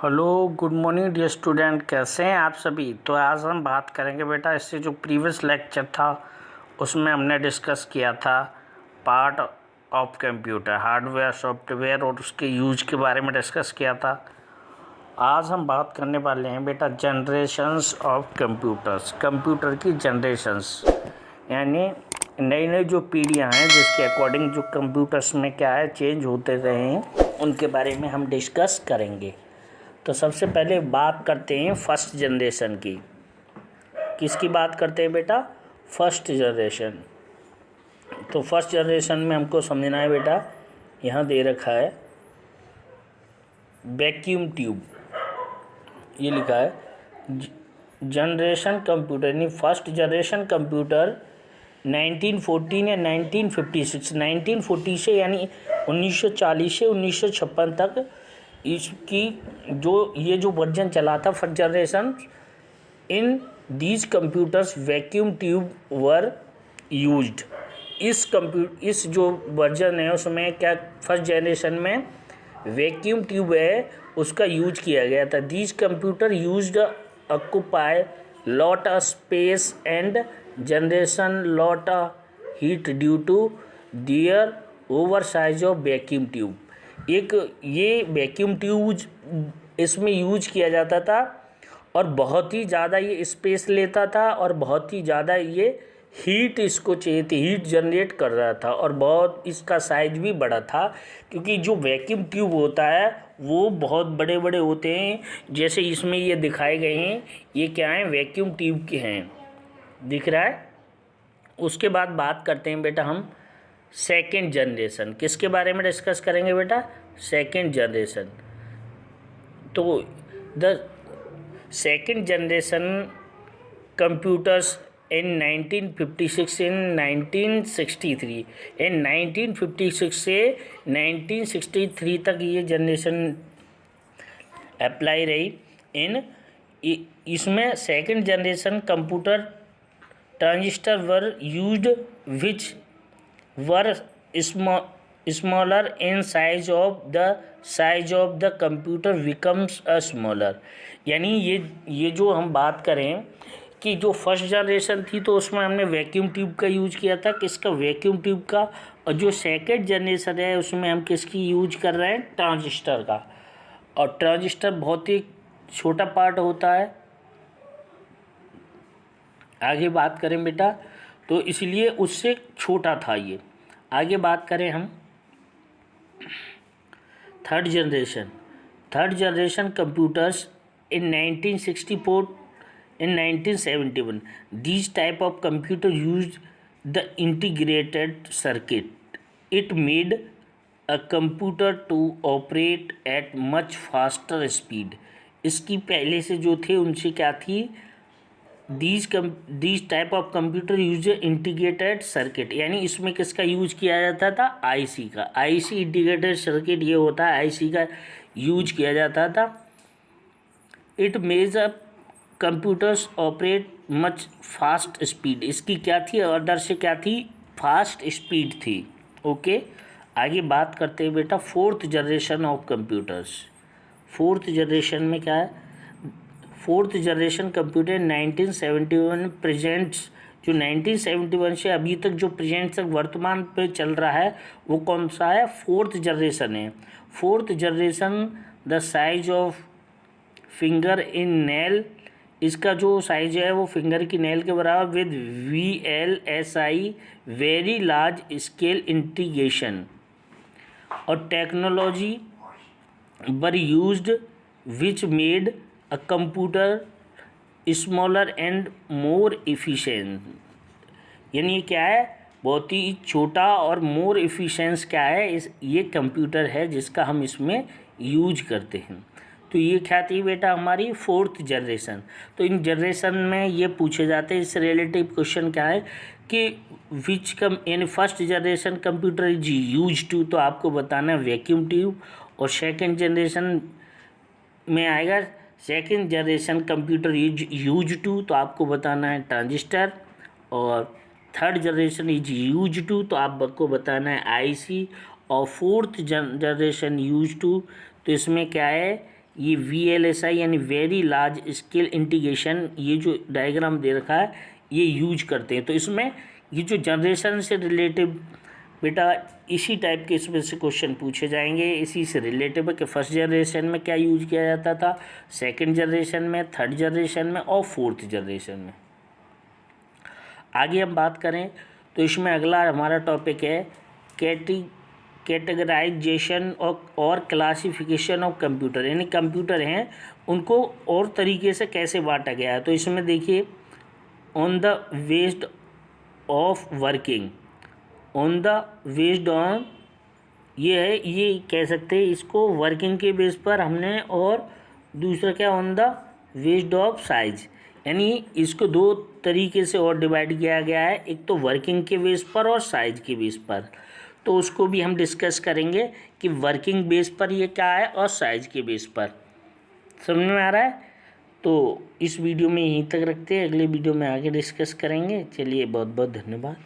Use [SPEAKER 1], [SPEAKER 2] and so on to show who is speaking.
[SPEAKER 1] Hello, good morning dear student. कैसे हैं आप सभी। तो आज हम बात करेंगे बेटा, इससे जो प्रीवियस लेक्चर था उसमें हमने डिस्कस किया था part of computer, hardware, software और उसके यूज के बारे में डिस्कस किया था। आज हम बात करने वाले हैं बेटा जनरेशन्स ऑफ कंप्यूटर्स, कंप्यूटर की जनरेशन्स, यानी नई नई जो पीढ़ियाँ हैं जिसके अकॉर्डिंग जो कंप्यूटर्स में क्या है चेंज होते रहे हैं उनके बारे में हम डिस्कस करेंगे। तो सबसे पहले बात करते हैं फर्स्ट जनरेशन की। किसकी बात करते हैं बेटा? First generation. तो फर्स्ट जनरेशन में हमको समझना है बेटा, यहाँ दे रखा है वैक्यूम ट्यूब, ये लिखा है जनरेशन कंप्यूटर, यानी फर्स्ट जनरेशन कंप्यूटर 1914 या 1956, 1940 से यानी 1940 से 1956 तक इसकी ये जो वर्जन चला था first generation, in these computers vacuum tube were used. इस जो वर्जन है उसमें क्या फर्स्ट जनरेशन में वैक्यूम ट्यूब है उसका यूज किया गया था। These computer used occupy lot of space and generation lot of heat due to their over size of vacuum tube. एक ये वैक्यूम ट्यूब इसमें यूज किया जाता था और बहुत ही ज़्यादा ये स्पेस लेता था और बहुत ही ज़्यादा ये हीट इसको चाहिए थी, हीट जनरेट कर रहा था और बहुत इसका साइज भी बड़ा था, क्योंकि जो वैक्यूम ट्यूब होता है वो बहुत बड़े बड़े होते हैं। जैसे इसमें ये दिखाए गए हैं, ये क्या हैं, वैक्यूम ट्यूब के हैं, दिख रहा है। उसके बाद बात करते हैं बेटा हम सेकेंड जनरेशन। किसके बारे में डिस्कस करेंगे बेटा? Second generation. तो the second generation computers in 1956 in 1963, in 1956 से 1963 तक ये जनरेशन अप्लाई रही। इसमें second generation computer transistor were used which were smaller in size of the computer becomes a smaller। यानी ये जो हम बात करें कि जो फर्स्ट जनरेशन थी तो उसमें हमने वैक्यूम ट्यूब का यूज किया था, किसका? वैक्यूम ट्यूब का। और जो सेकेंड जनरेशन है उसमें हम किसकी यूज कर रहे हैं? ट्रांजिस्टर का। और ट्रांजिस्टर बहुत ही छोटा पार्ट होता है। आगे बात करें बेटा तो इसलिए उससे छोटा था ये। आगे बात करें हम third generation computers in 1964 in 1971। These type of computer use the integrated circuit. It made a computer to operate at much faster speed. इसकी पहले से जो थे उनसे क्या थी? These type of computer use integrated circuit, यानी इसमें किसका यूज किया जाता था? आईसी का। आईसी इंटीग्रेटेड सर्किट ये होता है, आईसी का यूज किया जाता था। It makes a computers operate much fast speed. इसकी क्या थी? ऑर्डर से क्या थी? फास्ट स्पीड थी। ओके, आगे बात करते हैं बेटा fourth generation of computers. Fourth generation में क्या है? Fourth generation computer 1971 presents. जो 1971 से अभी तक जो प्रेजेंट तक वर्तमान पे चल रहा है वो कौन सा है? फोर्थ जनरेशन है। Fourth generation the size of finger in nail. इसका जो साइज है वो फिंगर की नेल के बराबर। With VLSI very large scale integration और technology were used which made a computer smaller and more efficient. यानी ये क्या है? बहुत ही छोटा और मोर एफिशिएंस क्या है? ये कंप्यूटर है जिसका हम इसमें यूज करते हैं। तो ये क्या थी बेटा हमारी फोर्थ जनरेशन। तो इन जनरेशन में ये पूछे जाते हैं, इस रिलेटिव क्वेश्चन क्या है कि विच यानी first generation computer is use to, तो आपको बताना है वैक्यूम ट्यूब। और सेकेंड जनरेशन में आएगा second generation computer use to, तो आपको बताना है ट्रांजिस्टर। और third generation is use to, तो आपको बताना है आईसी। और फोर्थ जनरेशन यूज टू, तो इसमें क्या है? ये VLSI यानी वेरी लार्ज स्केल इंटीग्रेशन, ये जो डायग्राम दे रखा है ये यूज करते हैं। तो इसमें ये जो जनरेशन से रिलेटिव बेटा इसी टाइप के इसमें से क्वेश्चन पूछे जाएंगे, इसी से रिलेटिव है कि फर्स्ट जनरेशन में क्या यूज किया जाता था, सेकंड जनरेशन में, थर्ड जनरेशन में और फोर्थ जनरेशन में। आगे हम बात करें तो इसमें अगला हमारा टॉपिक है कैटेगराइजेशन और क्लासिफिकेशन ऑफ कंप्यूटर, यानी कंप्यूटर हैं उनको और तरीके से कैसे बांटा गया है। तो इसमें देखिए on the based of working, on the based on ये है, ये कह सकते हैं इसको वर्किंग के बेस पर हमने, और दूसरा क्या on the based of size, यानी इसको दो तरीके से और डिवाइड किया गया है, एक तो वर्किंग के बेस पर और साइज के बेस पर। तो उसको भी हम डिस्कस करेंगे कि वर्किंग बेस पर ये क्या है और साइज के बेस पर। समझ में आ रहा है? तो इस वीडियो में यहीं तक रखते हैं, अगले वीडियो में आगे डिस्कस करेंगे। चलिए बहुत बहुत धन्यवाद।